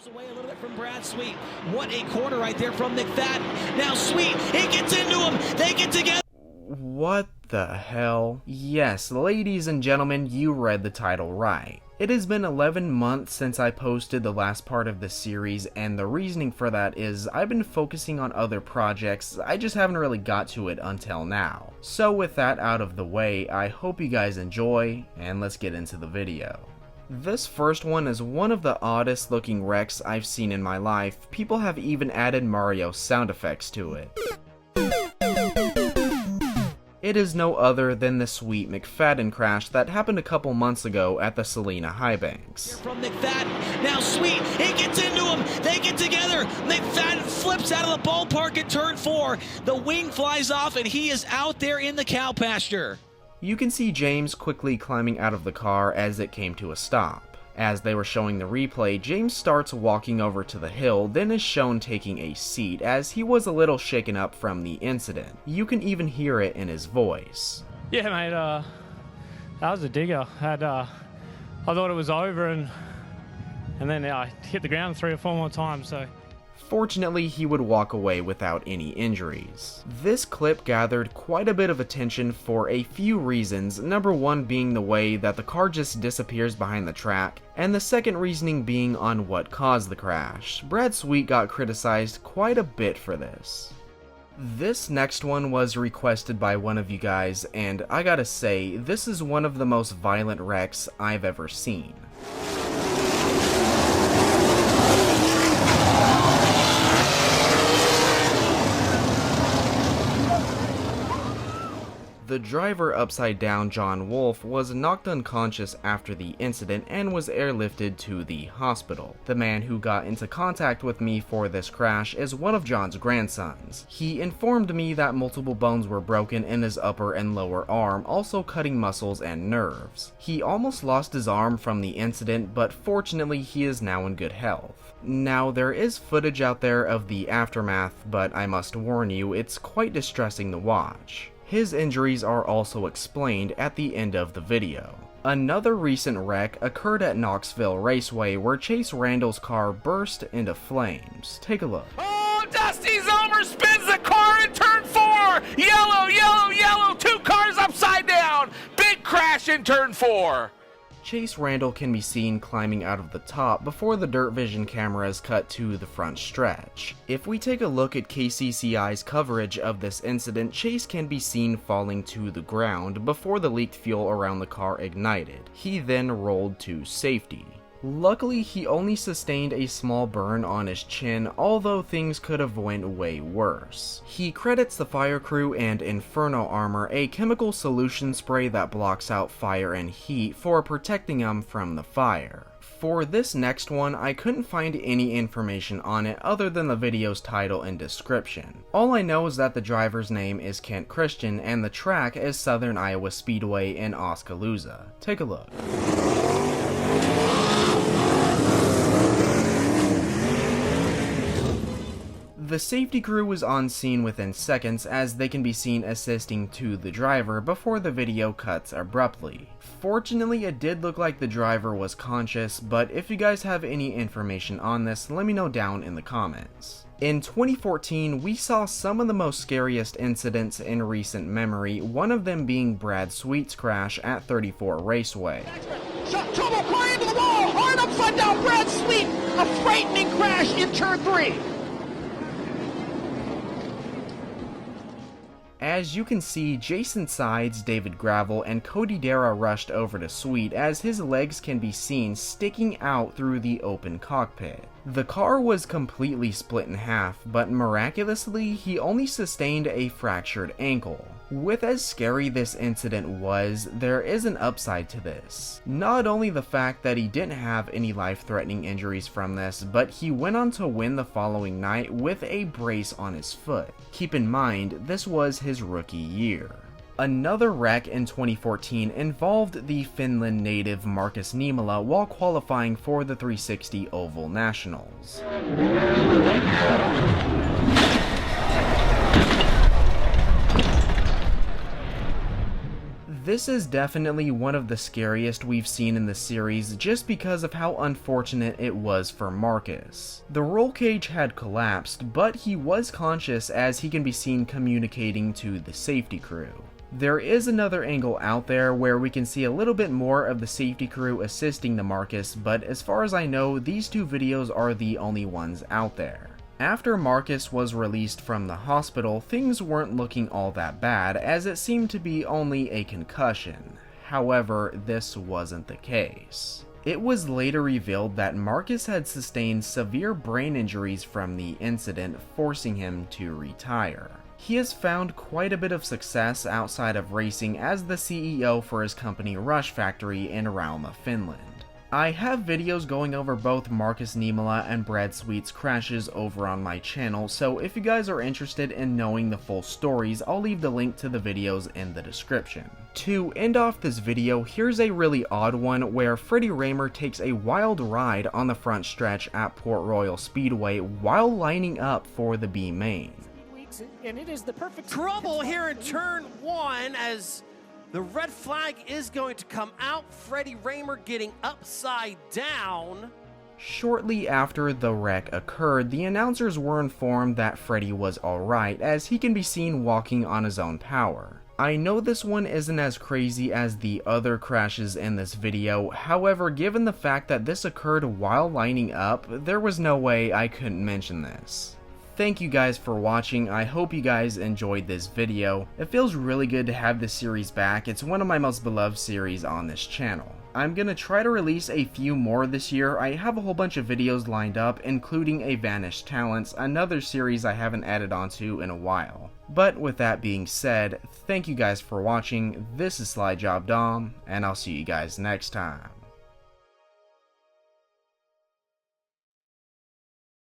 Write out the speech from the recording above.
Pulls away a little bit from Brad Sweet. What a corner right there from McFadden. Now Sweet, he gets into him. They get together. What the hell? Yes, ladies and gentlemen, you read the title right. It has been 11 months since I posted the last part of the series, and the reasoning for that is I've been focusing on other projects, I just haven't really got to it until now. So with that out of the way, I hope you guys enjoy, and let's get into the video. This first one is one of the oddest looking wrecks I've seen in my life. People have even added Mario sound effects to it. It is no other than the Sweet McFadden crash that happened a couple months ago at the Salina High Banks. From McFadden, now Sweet, he gets into him, they get together, McFadden flips out of the ballpark at turn 4, the wing flies off and he is out there in the cow pasture. You can see James quickly climbing out of the car as it came to a stop. As they were showing the replay, James starts walking over to the hill, then is shown taking a seat as he was a little shaken up from the incident. You can even hear it in his voice. Yeah, mate, that was a digger. I thought it was over and then I hit the ground 3 or 4 more times, so. Fortunately, he would walk away without any injuries. This clip gathered quite a bit of attention for a few reasons, number one being the way that the car just disappears behind the track, and the second reasoning being on what caused the crash. Brad Sweet got criticized quite a bit for this. This next one was requested by one of you guys, and I gotta say, this is one of the most violent wrecks I've ever seen. The driver upside down John Wolfe was knocked unconscious after the incident and was airlifted to the hospital. The man who got into contact with me for this crash is one of John's grandsons. He informed me that multiple bones were broken in his upper and lower arm, also cutting muscles and nerves. He almost lost his arm from the incident, but fortunately he is now in good health. Now, there is footage out there of the aftermath, but I must warn you, it's quite distressing to watch. His injuries are also explained at the end of the video. Another recent wreck occurred at Knoxville Raceway where Chase Randall's car burst into flames. Take a look. Oh, Dusty Zomer spins the car in turn 4! Yellow, yellow, yellow, 2 cars upside down! Big crash in turn 4! Chase Randall can be seen climbing out of the top before the dirt vision cameras cut to the front stretch. If we take a look at KCCI's coverage of this incident, Chase can be seen falling to the ground before the leaked fuel around the car ignited. He then rolled to safety. Luckily, he only sustained a small burn on his chin, although things could have went way worse. He credits the fire crew and Inferno Armor, a chemical solution spray that blocks out fire and heat, for protecting him from the fire. For this next one, I couldn't find any information on it other than the video's title and description. All I know is that the driver's name is Kent Christian and the track is Southern Iowa Speedway in Oskaloosa. Take a look. The safety crew was on scene within seconds as they can be seen assisting to the driver before the video cuts abruptly. Fortunately, it did look like the driver was conscious, but if you guys have any information on this, let me know down in the comments. In 2014, we saw some of the most scariest incidents in recent memory, one of them being Brad Sweet's crash at 34 Raceway. Trouble flying to the wall, hard upside down Brad Sweet, a frightening crash in turn 3. As you can see, Jason Sides, David Gravel, and Cody Dara rushed over to Sweet as his legs can be seen sticking out through the open cockpit. The car was completely split in half, but miraculously, he only sustained a fractured ankle. With as scary this incident was, there is an upside to this. Not only the fact that he didn't have any life-threatening injuries from this, but he went on to win the following night with a brace on his foot. Keep in mind, this was his rookie year. Another wreck in 2014 involved the Finland native Markus Niemela while qualifying for the 360 Oval Nationals. This is definitely one of the scariest we've seen in the series just because of how unfortunate it was for Markus. The roll cage had collapsed, but he was conscious as he can be seen communicating to the safety crew. There is another angle out there where we can see a little bit more of the safety crew assisting the Markus, but as far as I know, these two videos are the only ones out there. After Markus was released from the hospital, things weren't looking all that bad, as it seemed to be only a concussion. However, this wasn't the case. It was later revealed that Markus had sustained severe brain injuries from the incident, forcing him to retire. He has found quite a bit of success outside of racing as the CEO for his company Rush Factory in Rauma, Finland. I have videos going over both Markus Niemela and Brad Sweet's crashes over on my channel, so if you guys are interested in knowing the full stories, I'll leave the link to the videos in the description. To end off this video, here's a really odd one where Freddy Rahmer takes a wild ride on the front stretch at Port Royal Speedway while lining up for the B main. And it is the perfect trouble here in turn one as the red flag is going to come out. Freddy Rahmer getting upside down. Shortly after the wreck occurred, the announcers were informed that Freddy was alright as he can be seen walking on his own power. I know this one isn't as crazy as the other crashes in this video, however, given the fact that this occurred while lining up, there was no way I couldn't mention this. Thank you guys for watching. I hope you guys enjoyed this video. It feels really good to have this series back. It's one of my most beloved series on this channel. I'm gonna try to release a few more this year. I have a whole bunch of videos lined up, including a Vanished Talents, another series I haven't added onto in a while. But with that being said, thank you guys for watching. This is Slide Job Dom, and I'll see you guys next time.